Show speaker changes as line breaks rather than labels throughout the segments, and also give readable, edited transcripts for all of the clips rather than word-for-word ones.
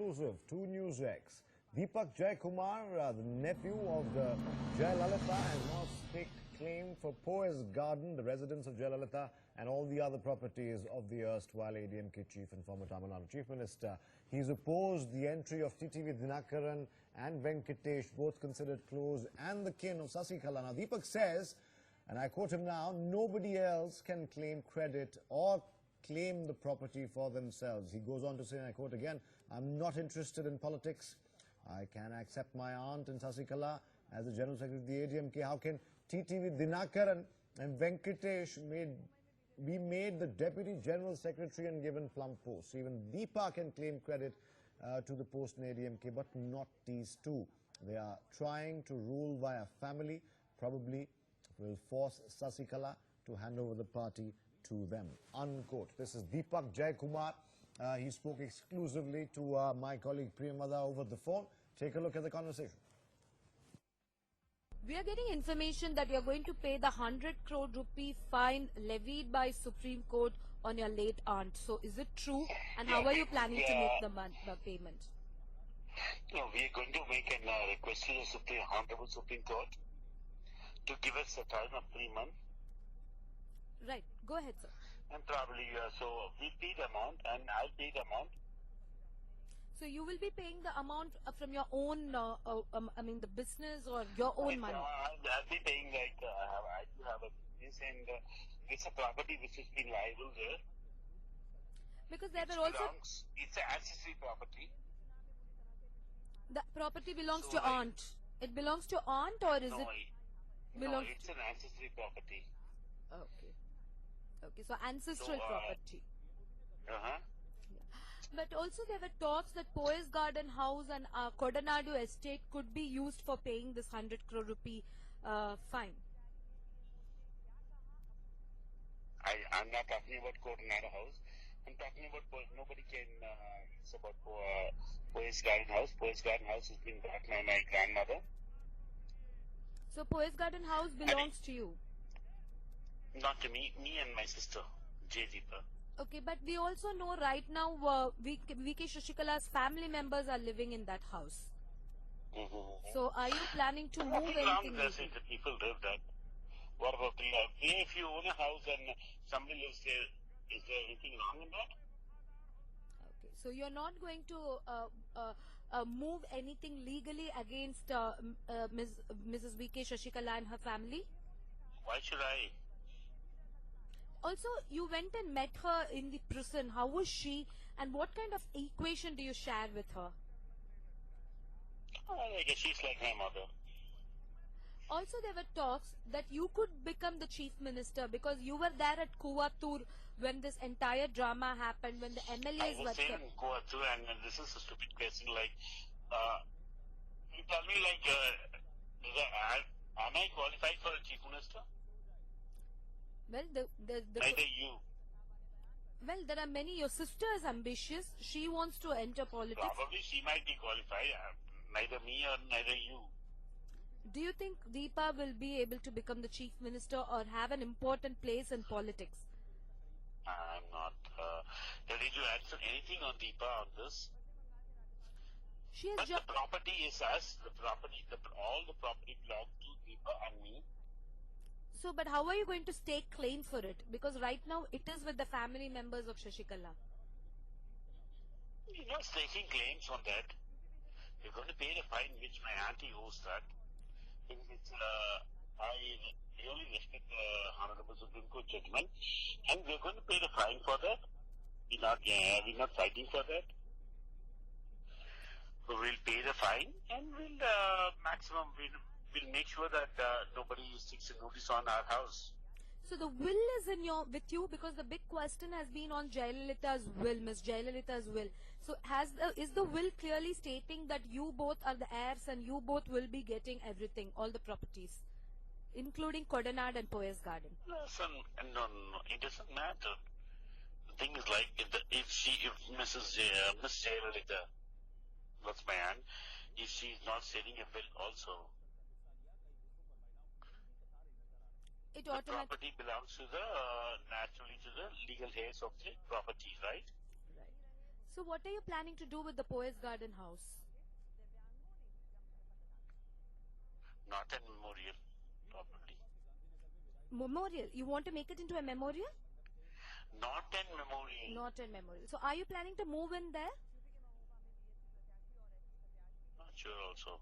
exclusive to NewsX. Deepak JayaKumar, the nephew of the Jaya has now staked claim for Poes Garden, the residence of Jaya and all the other properties of the erstwhile AIDMK chief and former Tamil Nadu chief minister. He's opposed the entry of TTV Dinakaran and Venkatesh, both considered close, and the kin of Sasikala. Now, Deepak says, and I quote him now, nobody else can claim credit or claim the property for themselves. He goes on to say, and I quote again, I'm not interested in politics. I can accept my aunt and Sasikala as the General Secretary of the AIDMK. How can TTV Dinakaran and Venkatesh be made the Deputy General Secretary and given plum posts? Even Deepak can claim credit to the post in AIDMK, but not these two. They are trying to rule via family, probably will force Sasikala to hand over the party to them. Unquote. This is Deepak JayaKumar. He spoke exclusively to my colleague Priyamada over the phone. Take a look at the conversation.
We are getting information that you are going to pay the 100 crore rupee fine levied by Supreme Court on your late aunt. So is it true? And how are you planning to make the payment?
No, we are going to make a request to the Honorable Supreme Court to give us a time of 3 months.
Right. Go ahead, sir.
And probably, so we pay the amount and I'll pay the amount.
So you will be paying the amount from your own, the business or your own money?
I'll be paying I do have a business and it's a property which has been liable there.
Because there were also...
It's an ancestry property.
The property belongs to aunt. It belongs to aunt or is it...
No, it's an ancestry property.
Okay. Okay, so ancestral property.
Uh-huh.
Yeah. But also there were talks that Poes Garden house and Kodanadu estate could be used for paying this 100 crore rupee fine.
I'm not talking about Kodanadu house. I'm talking about nobody can. It's about Poes Garden house. Poes Garden house has been bought by my grandmother.
So Poes Garden house belongs to you?
Not to me. Me and my sister, Jaya.
Okay, but we also know right now VK Shashikala's family members are living in that house. So are you planning to move anything?
The people live there. What about if you own a house and somebody lives there, is there anything wrong in that?
Okay, so you're not going to move anything legally against Mrs. VK Shashikala and her family?
Why should I?
Also, you went and met her in the prison. How was she and what kind of equation do you share with her?
I guess she's like my mother.
Also, there were talks that you could become the chief minister because you were there at Kuvatur when this entire drama happened, when the MLAs were kept.
I was in Kuvatur and this is a stupid question like, you tell me am I qualified for a chief minister?
Well,
neither you.
Well, there are many. Your sister is ambitious. She wants to enter politics.
Probably she might be qualified. Neither me or neither you.
Do you think Deepa will be able to become the chief minister or have an important place in politics?
I'm not ready to answer anything on Deepa on this. But the property is us. The property, all the property belongs to Deepa and me.
So, but how are you going to stake claim for it? Because right now it is with the family members of Shashikala.
You're not staking claims on that. You're going to pay the fine which my auntie owes that. I really respect the Honorable Supreme Court judgment, and we're going to pay the fine for that. We're not fighting for that. So we'll pay the fine, and we'll make sure that nobody sticks a notice on our house.
So the will is with you because the big question has been on Jayalalitha's will, Miss Jayalalitha's will. So is the will clearly stating that you both are the heirs and you both will be getting everything, all the properties, including Kodanad and Poes Garden?
Listen, no, it doesn't matter. The thing is like if Miss Jayalalitha, that's my aunt, if she's not selling a will also, the property belongs to naturally to the legal heirs of the property, right?
Right. So what are you planning to do with the Poes Garden house?
Not a memorial property.
Memorial? You want to make it into a memorial?
Not a memorial.
Not a memorial. So are you planning to move in there?
Not sure also.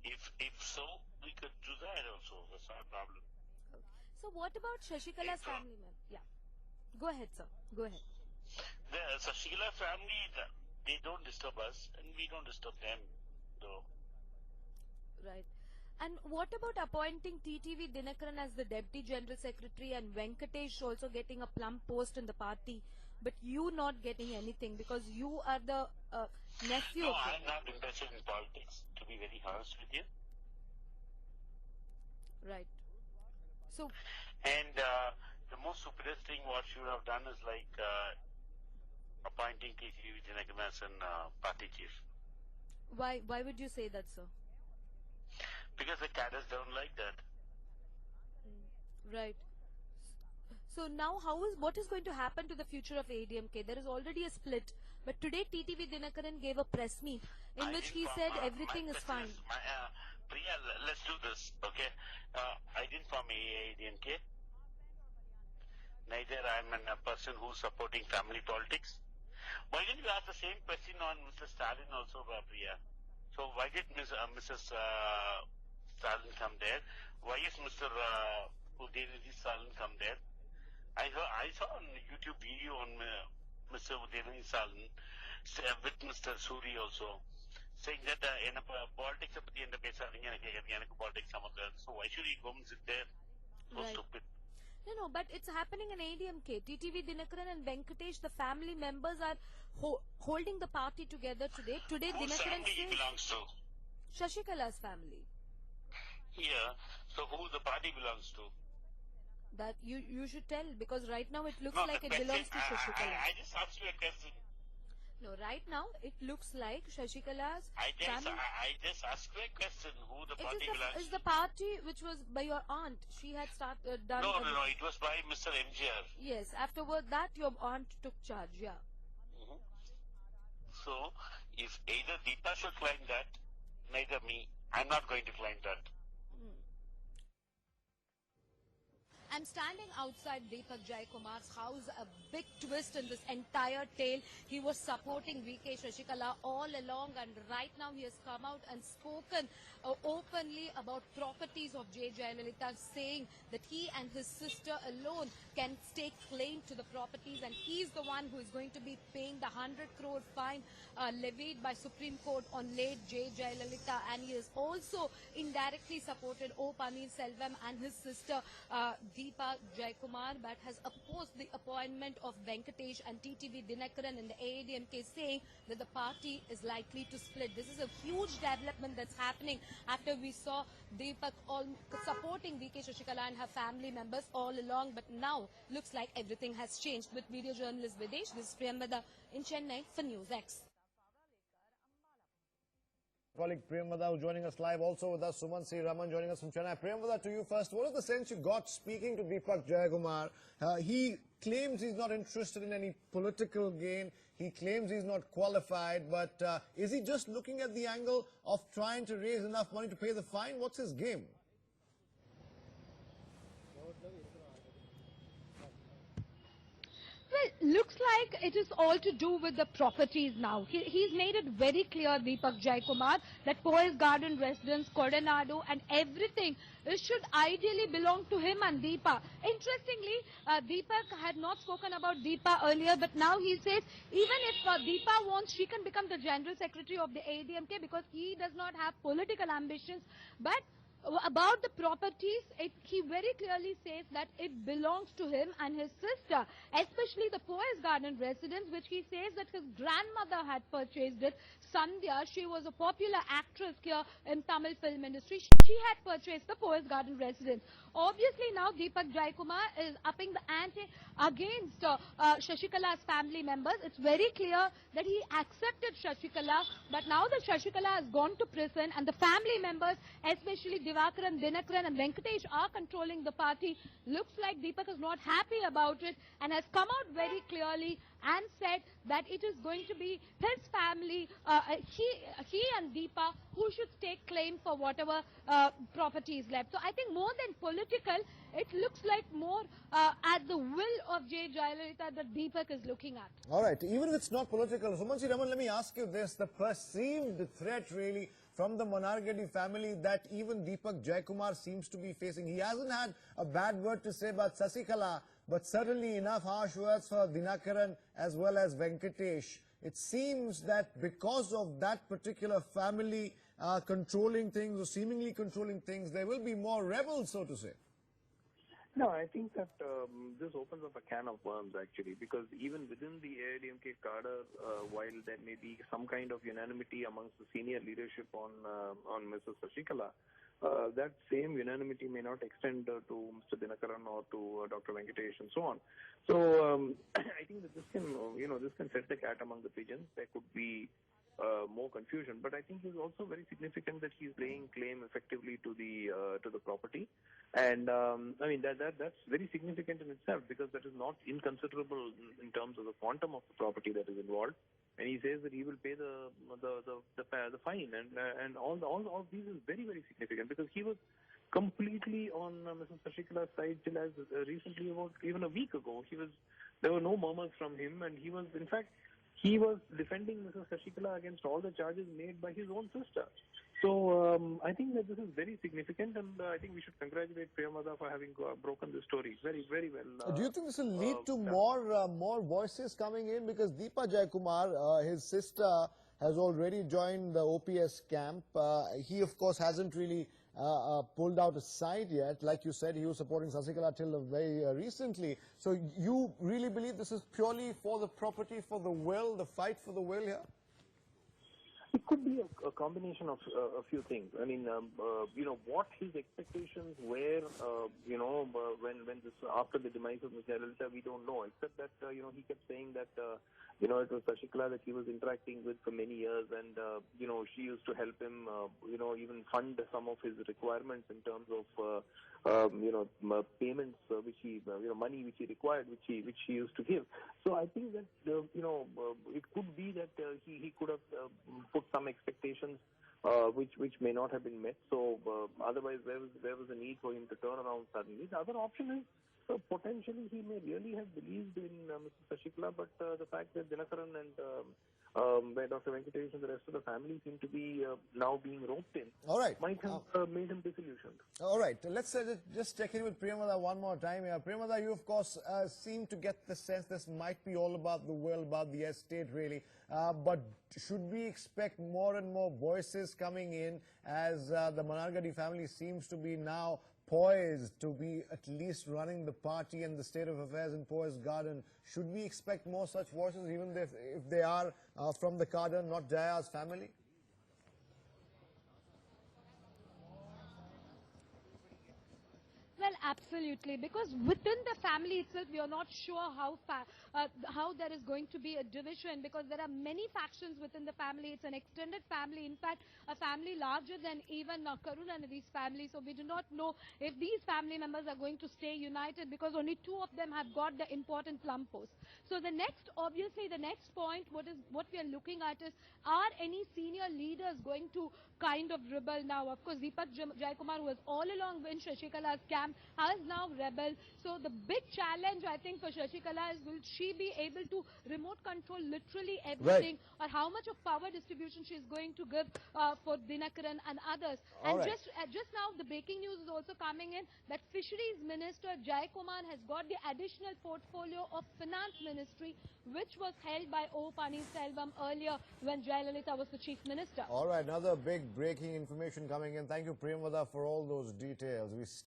If so, we could do that also. That's not a problem.
Okay. So what about Shashikala's family member? Yeah. Go ahead, sir. Go ahead.
The Shashikala family, they don't disturb us and we don't disturb them though.
Right. And what about appointing TTV Dinakaran as the Deputy General Secretary and Venkatesh also getting a plump post in the party, but you not getting anything because you are the nephew?
No, I'm not interested in politics, to be very honest with you.
Right. So.
And the most stupidest thing what you have done is like appointing TTV Dinakaran as party chief.
Why would you say that, sir?
Because the cadres don't like that.
Right. So now what is going to happen to the future of AIDMK? There is already a split. But today TTV Dinakaran gave a press meet in which he said everything is fine.
Priya, let's do this, okay? I didn't form AIDMK. Neither I'm a person who's supporting family politics. Why didn't you ask the same question on Mr. Stalin also, Priya? So why did Mrs. Stalin come there? Why is Mr. Udayanithi Stalin come there? I saw on YouTube video on Mr. Udayanithi Stalin with Mr. Suri also saying that politics politics. So why should he go and sit there? So
right.
Stupid.
No, but it's happening in AIDMK. TTV Dinakaran and Venkatesh, the family members are holding the party together today. Today,
Whose
Dinakaran
family he belongs to?
Shashikala's family.
Yeah. So who the party belongs to?
That you should tell, because right now it looks like it belongs to Shashikala.
I just asked you a question.
No, right now it looks like Shashikala's family.
I just asked you a question. Who the party belongs to?
It's the party which was by your aunt. She had done.
No. It was by Mr. MGR.
Yes. Afterward that your aunt took charge. Yeah.
So, if either Deepa should claim that, neither me. I'm not going to claim that.
I'm standing outside Deepak JayaKumar's house. A big twist in this entire tale. He was supporting VK Shashikala all along, and right now he has come out and spoken openly about properties of Jayalalitha, saying that he and his sister alone can stake claim to the properties, and he's the one who is going to be paying the 100 crore fine levied by Supreme Court on late Jayalalitha, and he has also indirectly supported O. Paneerselvam and his sister Deepak JayaKumar, but has opposed the appointment of Venkatesh and TTV Dinakaran in the AIDMK, saying that the party is likely to split. This is a huge development that's happening after we saw Deepak supporting VK Shashikala and her family members all along, but now looks like everything has changed. With video journalist Videsh, this is Priyamvada in Chennai for NewsX.
Colleague Priyamvada who's joining us live, also with us Suman C. Raman joining us from Chennai. Priyamvada, to you first. What is the sense you got speaking to Deepak JayaKumar? He claims he's not interested in any political gain. He claims he's not qualified, but is he just looking at the angle of trying to raise enough money to pay the fine? What's his game?
Well, looks like it is all to do with the properties now. He's made it very clear, Deepak JayaKumar, that Poes Garden residence, Coronado and everything should ideally belong to him and Deepa. Interestingly, Deepak had not spoken about Deepa earlier, but now he says even if Deepa wants, she can become the General Secretary of the AIDMK because he does not have political ambitions. But about the properties, he very clearly says that it belongs to him and his sister, especially the Poes Garden residence, which he says that his grandmother had purchased it. Sandhya, she was a popular actress here in Tamil film industry. She had purchased the Poes Garden residence. Obviously now Deepak JayaKumar is upping the ante against Shashikala's family members. It's very clear that he accepted Shashikala, but now that Shashikala has gone to prison and the family members, especially Divakaran, Dinakaran and Venkatesh are controlling the party. Looks like Deepak is not happy about it and has come out very clearly and said that it is going to be his family, he and Deepa, who should take claim for whatever property is left. So I think more than political, it looks like more at the will of J. Jayalalitha that Deepak is looking at.
All right, even if it's not political, Sumansi Raman, let me ask you this, the perceived threat really from the Monargadi family that even Deepak JayaKumar seems to be facing. He hasn't had a bad word to say about Sasikala, but certainly enough harsh words for Dinakaran as well as Venkatesh. It seems that because of that particular family controlling things or seemingly controlling things, there will be more rebels, so to say.
No, I think that this opens up a can of worms actually, because even within the AIDMK cadre, while there may be some kind of unanimity amongst the senior leadership on Mrs. Sasikala, that same unanimity may not extend to Mr. Dinakaran or to Dr. Venkatesh and so on. So I think that this can, this can set the cat among the pigeons. There could be more confusion, but I think it's also very significant that he's laying claim effectively to the property, and I mean that's very significant in itself, because that is not inconsiderable in terms of the quantum of the property that is involved. And he says that he will pay the fine, and all these is very, very significant, because he was completely on Mrs. Sasikala's side till as recently about even a week ago. There were no murmurs from him, and he was defending Mrs. Sasikala against all the charges made by his own sister. So I think that this is very significant, and I think we should congratulate Priyamada for having broken this story very, very well.
Do you think this will lead to more voices coming in? Because Deepak JayaKumar, his sister, has already joined the OPS camp. He, of course, hasn't really pulled out a side yet. Like you said, he was supporting Sasikala till very recently. So you really believe this is purely for the property, for the will, the fight for the will here?
It could be a combination of a few things. I mean, what his expectations were, when this, after the demise of Ms. Jayalalitha, we don't know, except that, he kept saying that, it was Sasikala that he was interacting with for many years, and, she used to help him, even fund some of his requirements in terms of, payments, which he, money which he required, which he used to give. So I think that, it could be that he could have put some expectations which may not have been met. So otherwise, there was a need for him to turn around suddenly. The other option is potentially he may really have believed in Mr. Sasikala, but the fact that Dinakaran and Dr. Venkatesh and the rest of the family seem to be now being roped in,
all right,
might have made him disillusioned.
All right, let's just check in with Priyamada one more time here. Priyamada, you of course seem to get the sense this might be all about the will, about the estate really, but should we expect more and more voices coming in as the Monargadi family seems to be now poised to be at least running the party and the state of affairs in Poes Garden? Should we expect more such voices, even if they are from the cadre, not Jaya's family?
Well, absolutely, because within the family itself, we are not sure how there is going to be a division, because there are many factions within the family. It's an extended family, in fact, a family larger than even Karunanidhi's family. So we do not know if these family members are going to stay united, because only two of them have got the important plum posts. So the next point, what we are looking at is, are any senior leaders going to kind of rebel now? Of course, Deepak JayaKumar, who was all along in Sasikala's camp, has now rebelled. So the big challenge, I think, for Sasikala is, will she be able to remote control literally everything, or how much of power distribution she is going to give for Dinakaran and others?
All
and
right.
just now, the breaking news is also coming in that Fisheries Minister Jayakumar has got the additional portfolio of Finance Ministry, which was held by O. Paneerselvam earlier when Jayalalitha was the Chief Minister.
All right, another big breaking information coming in. Thank you, Priyamada, for all those details. We